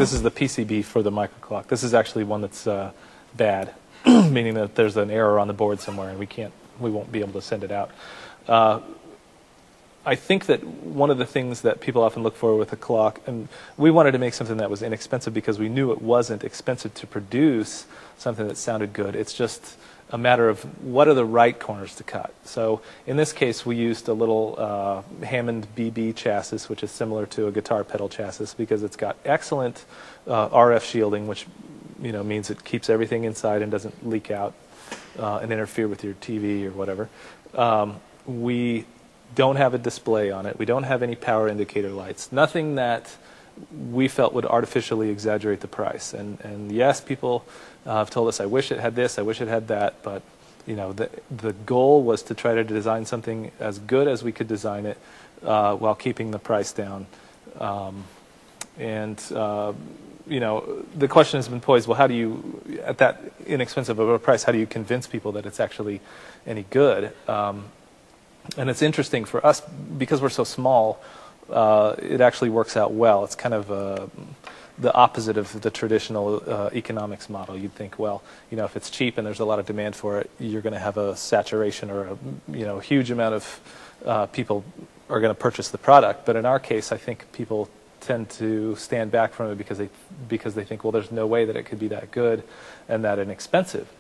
this is the PCB for the microclock. This is actually one that's bad, meaning that there's an error on the board somewhere and we won't be able to send it out. I think that one of the things that people often look for with a clock, and we wanted to make something that was inexpensive because we knew it wasn't expensive to produce something that sounded good. It's just a matter of what are the right corners to cut. So in this case, we used a little Hammond BB chassis, which is similar to a guitar pedal chassis because it's got excellent RF shielding, which means it keeps everything inside and doesn't leak out and interfere with your TV or whatever. We don't have a display on it. We don't have any power indicator lights. Nothing that we felt would artificially exaggerate the price. And yes, people have told us, I wish it had this, I wish it had that, but the goal was to try to design something as good as we could design it while keeping the price down. The question has been posed, well, how do you, at that inexpensive of a price, how do you convince people that it's actually any good? And it's interesting for us, because we're so small, it actually works out well. It's kind of the opposite of the traditional economics model. You'd think, well, if it's cheap and there's a lot of demand for it, you're going to have a saturation or a huge amount of people are going to purchase the product. But in our case, I think people tend to stand back from it because they think, well, there's no way that it could be that good and that inexpensive.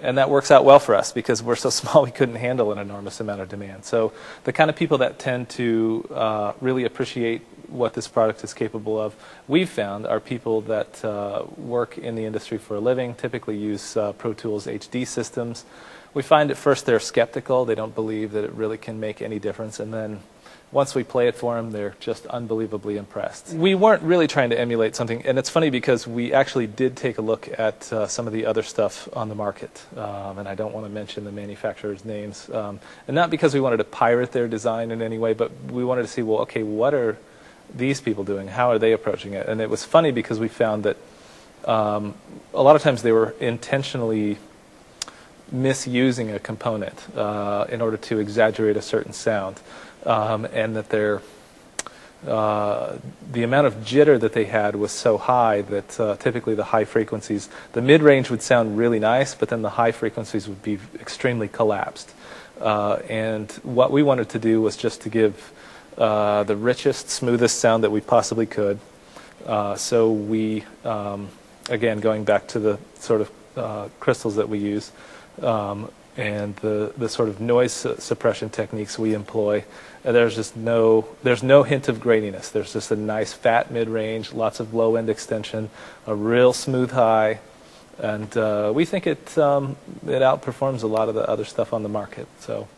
And that works out well for us because we're so small we couldn't handle an enormous amount of demand. So the kind of people that tend to really appreciate what this product is capable of, we've found, are people that work in the industry for a living, typically use Pro Tools HD systems. We find at first they're skeptical. They don't believe that it really can make any difference. And then once we play it for them, they're just unbelievably impressed. We weren't really trying to emulate something, and it's funny because we actually did take a look at some of the other stuff on the market, and I don't want to mention the manufacturers' names, and not because we wanted to pirate their design in any way, but we wanted to see, well, okay, what are these people doing? How are they approaching it? And it was funny because we found that a lot of times they were intentionally misusing a component in order to exaggerate a certain sound. And that the amount of jitter that they had was so high that typically the high frequencies, the mid-range would sound really nice, but then the high frequencies would be extremely collapsed. And what we wanted to do was just to give the richest, smoothest sound that we possibly could. So we, again, going back to the sort of crystals that we use, and the sort of noise suppression techniques we employ, there's no hint of graininess. There's just a nice fat mid-range, lots of low-end extension, a real smooth high, and we think it outperforms a lot of the other stuff on the market. So.